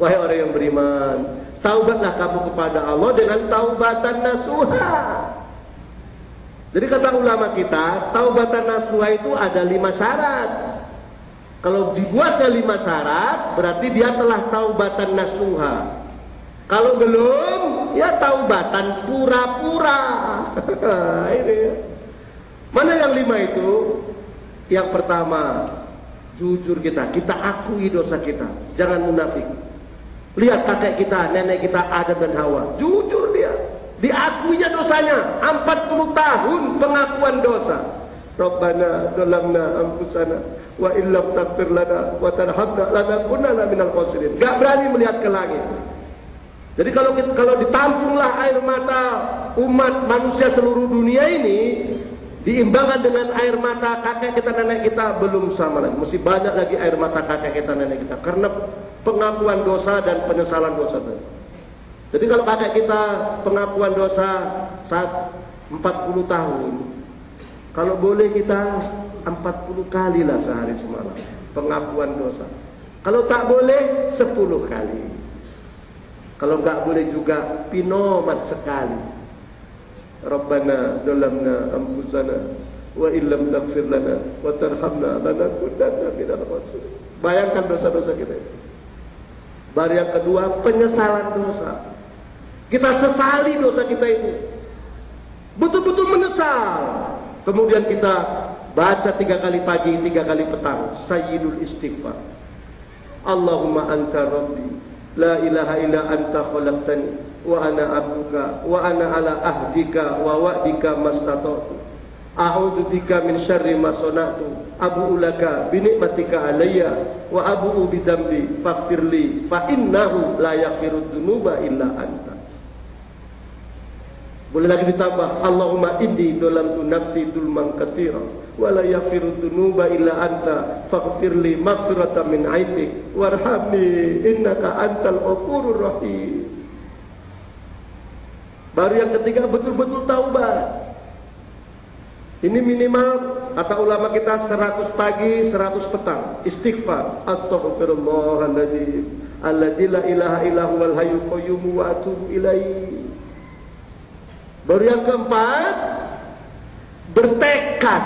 Wahai orang yang beriman, taubatlah kamu kepada Allah dengan taubatan nasuha. Jadi kata ulama kita, taubatan nasuha itu ada 5 syarat. Kalau dibuatnya 5 syarat, berarti dia telah taubatan nasuha. Kalau belum, ya taubatan pura-pura. Ini. Mana yang 5 itu? Yang pertama, Jujur kita akui dosa kita, jangan munafik. Lihat kakek kita, nenek kita Adam dan Hawa, jujur dia, diakuinya dosanya. 40 tahun pengakuan dosa. Rabbana dolamna anfusana wa illam taghfir lana wa tarhamna lanakunanna minal khasirin. Gak berani melihat ke langit. Jadi kalau ditampunglah air mata umat manusia seluruh dunia ini, diimbangkan dengan air mata kakek kita nenek kita, belum sama lagi. Mesti banyak lagi air mata kakek kita nenek kita karena pengakuan dosa dan penyesalan dosa. Jadi kalau kakek kita pengakuan dosa saat 40 tahun, kalau boleh kita 40 kali lah sehari semalam pengakuan dosa. Kalau tak boleh 10 kali. Kalau nggak boleh juga pinomat sekali. Rabbana dolamna anfusana wa illam taghfir lana wa tarhamna lanakunanna minal khasirin. Bayangkan dosa-dosa kita. Baru yang kedua, penyesalan dosa. Kita sesali dosa kita itu, betul-betul menyesal. Kemudian kita baca 3 kali pagi, 3 kali petang, sayyidul istighfar. Allahumma anta rabbi la ilaha illa anta khalaqtani wa ana abduka wa ana ala ahdika wa wa'dika mastata'tu a'udzu bika min syarri ma sana'tu abu'u laka bi ni'matika alayya wa abu'u bi dzambi faghfirli fa innahu la yaghfirud dzunuba illa anta. Boleh lagi ditambah, Allahumma inni dolamtu nafsi dulman katsira wa la yaghfiru dzunuba illa anta faghfirli maghfiratan min 'indik warhamni innaka antal ghafurur rahim. Baru yang ketiga, betul-betul taubat. Ini minimal kata ulama kita 100 pagi 100 petang istighfar, astaghfirullahaladzim alladzi la ilaha illa huwal hayyul qayyum wa atubu ilaihi. Baru yang keempat, bertekad,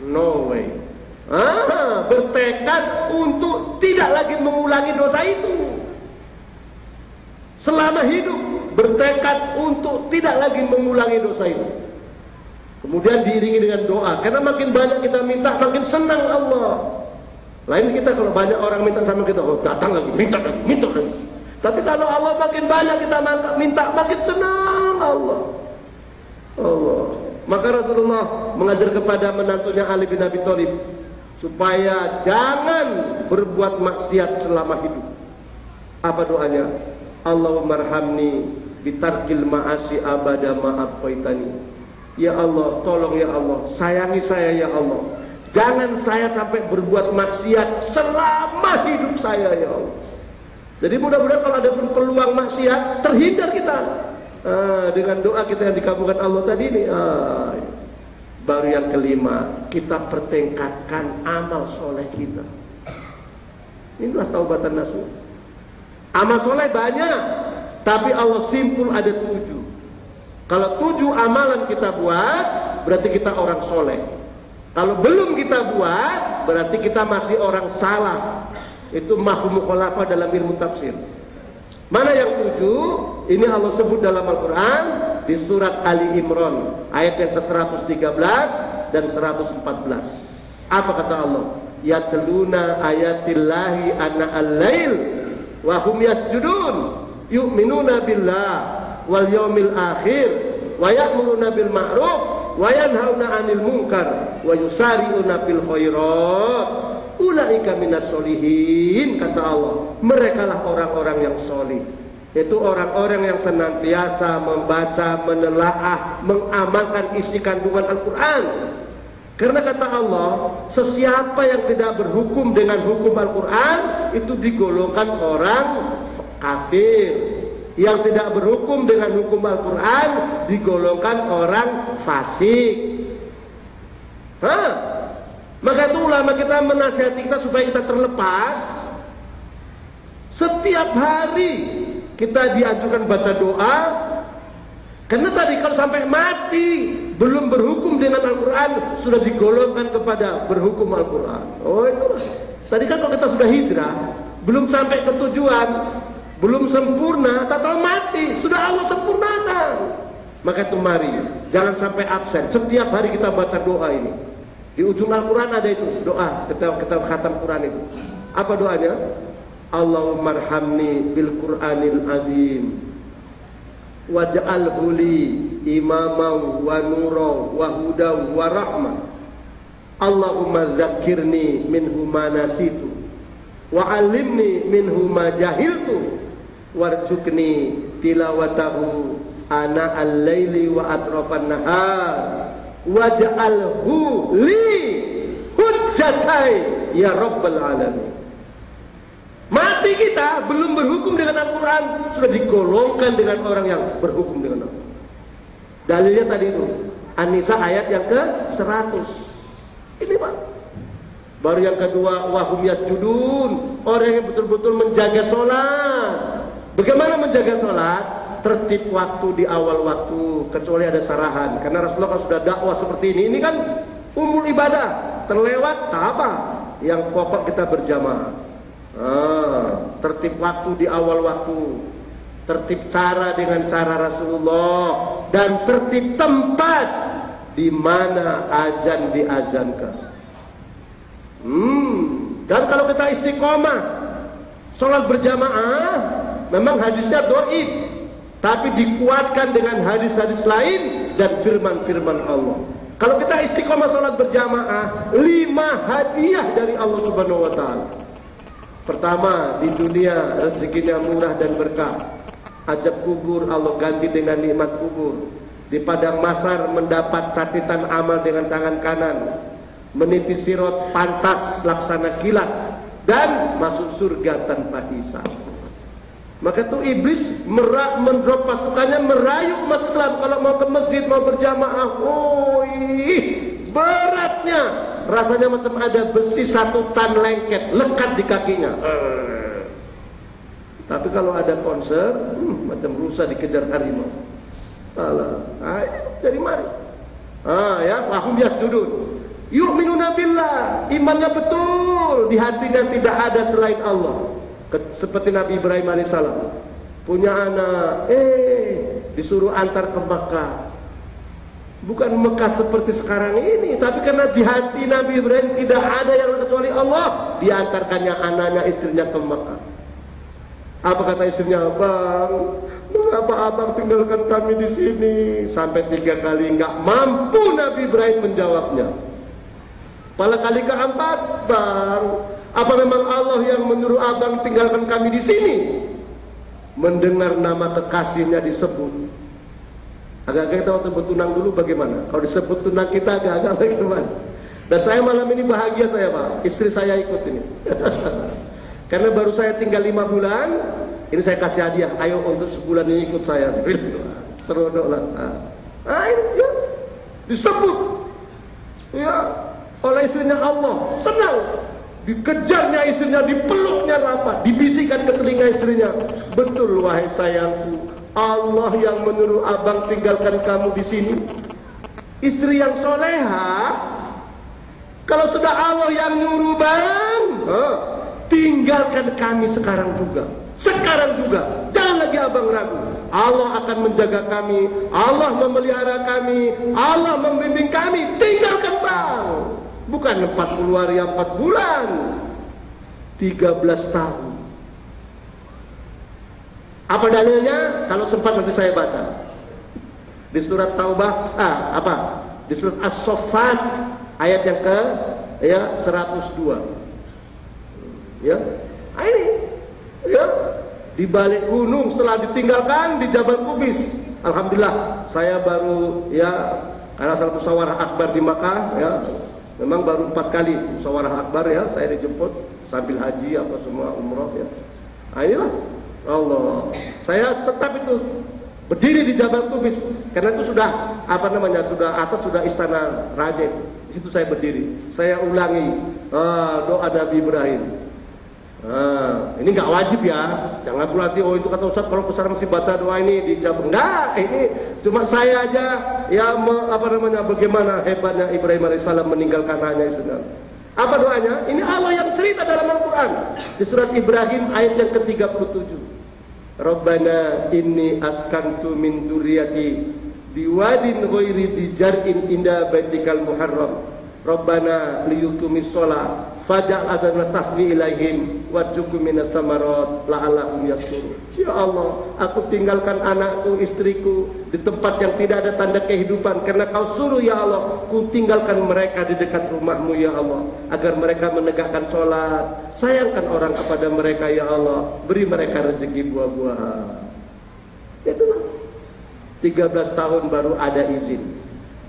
no way, bertekad untuk tidak lagi mengulangi dosa itu selama hidup, bertekad untuk tidak lagi mengulangi dosa itu. Kemudian diiringi dengan doa, karena makin banyak kita minta, makin senang Allah. Lain kita kalau banyak orang minta sama kita, oh datang lagi, minta lagi. Tapi kalau Allah makin banyak kita minta, makin senang Allah. Maka Rasulullah mengajar kepada menantunya Ali bin Abi Thalib supaya jangan berbuat maksiat selama hidup. Apa doanya? Allahumma arhamni bitarkil ma'asi abada ma'abqaitani. Ya Allah, tolong ya Allah, sayangi saya ya Allah, jangan saya sampai berbuat maksiat selama hidup saya ya Allah. Jadi mudah-mudahan kalau ada peluang maksiat, terhindar kita dengan doa kita yang dikabulkan Allah tadi ini. Baru yang kelima, kita pertingkatkan amal soleh kita. Inilah taubatan nasuh. Amal soleh banyak, tapi Allah simpul ada 7. Kalau 7 amalan kita buat, berarti kita orang soleh. Kalau belum kita buat, berarti kita masih orang salah. Itu mafhum mukhalafah dalam ilmu tafsir. Mana yang 7? Ini Allah sebut dalam Al-Quran di surat Ali Imran ayat yang ke-113 dan 114. Apa kata Allah? Yatluna ayatillahi ana al-lail wa hum yasjudun yu'minuna billah wal yaumil akhir wa ya'muruna bil ma'ruf wa yanhauna 'anil munkar wa yusari'una fil khairat ulaika minas solihin. Kata Allah, merekalah orang-orang yang solih. Itu orang-orang yang senantiasa membaca, menelaah, mengamalkan isi kandungan Al-Quran. Karena kata Allah, sesiapa yang tidak berhukum dengan hukum Al-Quran, itu digolongkan orang kafir. Yang tidak berhukum dengan hukum Al-Quran, digolongkan orang fasik. Maka itu ulama kita menasihati kita supaya kita terlepas. Setiap hari kita dianjurkan baca doa. Karena tadi kalau sampai mati belum berhukum dengan Al-Quran, sudah digolongkan kepada berhukum Al-Quran. Oh itulah. Tadi kan kalau kita sudah hijrah, belum sampai ke tujuan, belum sempurna, tak tahu mati, sudah Allah sempurnakan. Maka itu mari, jangan sampai absen. Setiap hari kita baca doa ini. Di ujung Al-Quran ada itu doa kita khatam Quran itu. Apa doanya? Allahumma arhamni bil Qur'anil azim waj'alhu li imaman wa nuran wa hudan wa rahmah. Allahumma zakirni minhu ma nasitu wa 'allimni minhu ma jahiltu warzuqni tilawatahu ana al-laili wa atrafan nahar waj'alhu li hujjatai ya rabbal alamin. Mati kita belum berhukum dengan Al-Quran, sudah digolongkan dengan orang yang berhukum dengan Al-Quran. Dalilnya tadi itu An-Nisa ayat yang ke-100. Ini Pak. Baru yang kedua, wahum yasjudun, orang yang betul-betul menjaga sholat. Bagaimana menjaga sholat? Tertib waktu di awal waktu, kecuali ada sarahan. Karena Rasulullah kan sudah dakwah seperti ini kan umul ibadah. Terlewat tak apa, yang pokok kita berjamaah. Tertib waktu di awal waktu, tertib cara dengan cara Rasulullah, dan tertib tempat di mana azan diazankan. Dan kalau kita istiqomah sholat berjamaah, memang hadisnya dhaif, tapi dikuatkan dengan hadis-hadis lain dan firman-firman Allah. Kalau kita istiqomah sholat berjamaah, 5 hadiah dari Allah Subhanahu wa Ta'ala. Pertama, di dunia rezekinya murah dan berkah. Ajab kubur Allah ganti dengan nikmat kubur. Di padang mahsyar mendapat catatan amal dengan tangan kanan. Meniti sirot pantas laksana kilat dan masuk surga tanpa hisab. Maka tuh iblis mendrop pasukannya merayu umat Islam kalau mau ke masjid, mau berjamaah. Beratnya rasanya macam ada besi 1 tan lengket lekat di kakinya. Tapi kalau ada konser, macam rusa dikejar harimau. Jadi mari. Ya, wahum yasjudun. Yu'minuna billah, imannya betul, di hatinya tidak ada selain Allah. Seperti Nabi Ibrahim alaihissalam, punya anak, disuruh antar ke Mekah. Bukan Mekah seperti sekarang ini, tapi karena di hati Nabi Ibrahim tidak ada yang kecuali Allah, diantarkannya anaknya, istrinya ke Mekah. Apa kata istrinya? Bang, mengapa abang tinggalkan kami di sini? Sampai 3 kali nggak mampu Nabi Ibrahim menjawabnya. Pada kali keempat, bang, apa memang Allah yang menyuruh abang tinggalkan kami di sini? Mendengar nama kekasihnya disebut, agak-agak kita waktu bertunang dulu bagaimana? Kalau disebut tunang kita agak-agak bagaimana? Dan saya malam ini bahagia saya Pak, istri saya ikut ini. Karena baru saya tinggal 5 bulan, ini saya kasih hadiah, ayo untuk sebulan ini ikut saya. Serodok lah. Ini ya, disebut ya oleh istrinya Allah, senang. Dikejarnya istrinya, dipeluknya rapat, dibisikkan ke telinga istrinya, betul wahai sayangku, Allah yang menyuruh abang tinggalkan kamu di sini. Istri yang soleha, kalau sudah Allah yang nyuruh bang, tinggalkan kami sekarang juga. Sekarang juga, jangan lagi abang ragu. Allah akan menjaga kami, Allah memelihara kami, Allah membimbing kami. Tinggalkan bang. Bukan 40 hari, 4 bulan, 13 tahun. Apa dalilnya? Kalau sempat nanti saya baca di surat Taubah, di surat As-Saffat ayat yang ke 102. Ya, ini ya, di balik gunung setelah ditinggalkan di Jabal Qubis. Alhamdulillah saya baru ya, karena salah musyawarah akbar di Makkah ya, memang baru 4 kali musyawarah akbar ya, saya dijemput sambil haji apa semua umroh ya. Inilah Allah, saya tetap itu berdiri di Jabal Qubis karena itu sudah sudah atas, sudah istana raja. Di situ saya berdiri, saya ulangi doa Nabi Ibrahim. Ini nggak wajib ya, jangan pula nanti itu kata Ustaz kalau besar mesti baca doa ini di Jabal. Enggak, ini cuma saya aja ya bagaimana hebatnya Ibrahim alaihissalam meninggalkan anaknya Ismail. Apa doanya? Ini Allah yang cerita dalam Al-Quran di surat Ibrahim ayat yang ke-37. Rabbana inni askantu min dzurriyyati biwadin ghairi dzar'in inda baitikal muharram Rabbana liyuqimis shalah faj'al afidatan tasmi ilaihim warzuqhum minas samarat la'allahum yashkurun. Ya Allah, aku tinggalkan anakku, istriku di tempat yang tidak ada tanda kehidupan karena Kau suruh ya Allah. Ku tinggalkan mereka di dekat rumah-Mu ya Allah, agar mereka menegakkan sholat. Sayangkan orang kepada mereka ya Allah, beri mereka rezeki buah-buahan. Itulah 13 tahun baru ada izin.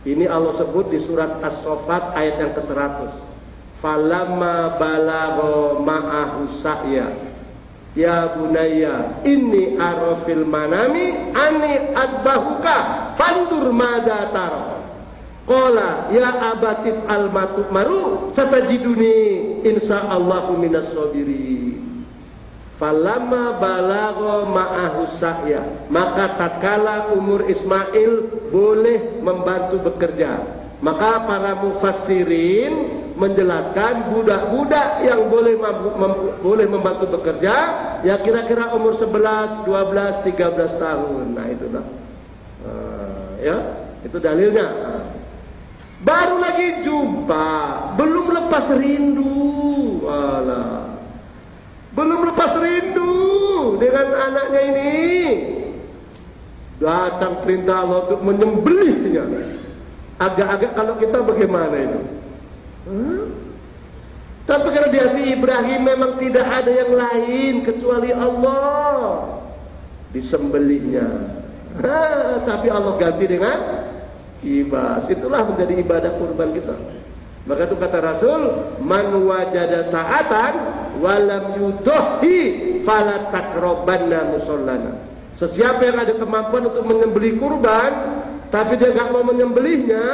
Ini Allah sebut di surat As-Saffat ayat yang ke-100. Falamma balagha ma'ahu sa'ya ya bunayya inni ara fil manami anni adbahuka fandur madza tara. Qala ya abatif al maru satajiduni insyaallahu minas sabirin. Falamma balagha ma'ahu sa'ya, maka tatkala umur Ismail boleh membantu bekerja, maka para mufassirin menjelaskan budak-budak yang boleh membantu bekerja ya kira-kira umur 11, 12, 13 tahun. Nah itulah ya, itu dalilnya. Baru lagi jumpa, belum lepas rindu. Alah, belum lepas rindu dengan anaknya ini. Datang perintah Allah untuk menyembelihnya. Agak-agak kalau kita bagaimana itu? Tapi karena di hati Ibrahim memang tidak ada yang lain kecuali Allah, disembelihnya. Tapi Allah ganti dengan kibas. Itulah menjadi ibadah kurban kita. Maka itu kata Rasul, man wajada sa'atan walam yudohi fala taqrabanna musallana. Sesiapa yang ada kemampuan untuk menyembelih kurban tapi dia gak mau menyembelihnya,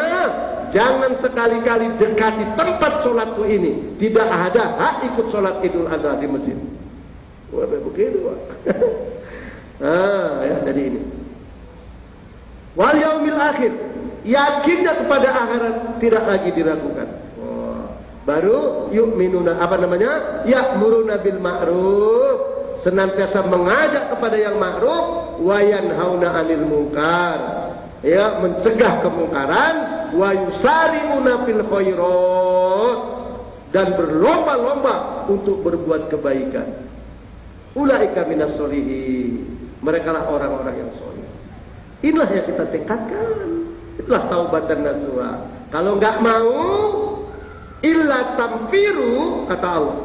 jangan sekali-kali dekati tempat sholatku ini. Tidak ada hak ikut sholat Idul Adha di masjid. Wah, begitu Pak. Ya, jadi ini wal yaumil akhir, yakinnya kepada akhirat tidak lagi diragukan. Baru yu'minuna, apa namanya, ya'muruna bil ma'ruf, senantiasa mengajak kepada yang ma'ruf, wa yanhauna 'anil munkar, ya, mencegah kemungkaran, wa yusari'una fil khairat, dan berlomba-lomba untuk berbuat kebaikan. Ulaika minas sholihin, mereka lah orang-orang yang sholih. Inilah yang kita tingkatkan. Itulah taubatan nasuha. Kalau enggak mau, illa tamfiru, kata Allah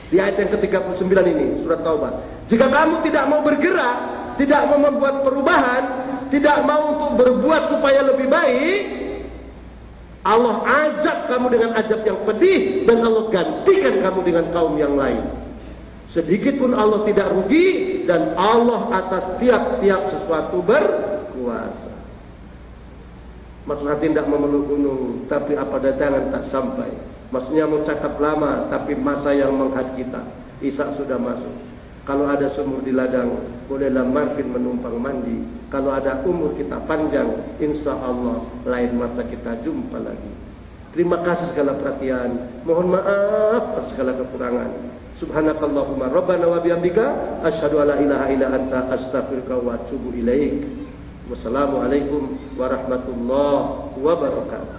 di ayat yang ke-39 ini surat Taubah, jika kamu tidak mau bergerak, tidak mau membuat perubahan, tidak mau untuk berbuat supaya lebih baik, Allah azab kamu dengan azab yang pedih, dan Allah gantikan kamu dengan kaum yang lain. Sedikit pun Allah tidak rugi, dan Allah atas tiap-tiap sesuatu berkuasa. Maksudnya tidak memeluk gunung, tapi apa datangan tak sampai. Maksudnya mau cakap lama, tapi masa yang menghad kita. Isya sudah masuk. Kalau ada sumur di ladang, bolehlah Marvin menumpang mandi. Kalau ada umur kita panjang, insya Allah lain masa kita jumpa lagi. Terima kasih segala perhatian. Mohon maaf atas segala kekurangan. Subhanakallahumma rabbana wa bihamdika asyhadu alla ilaha illa anta astaghfiruka wa atubu ilaik. Wassalamualaikum warahmatullahi wabarakatuh.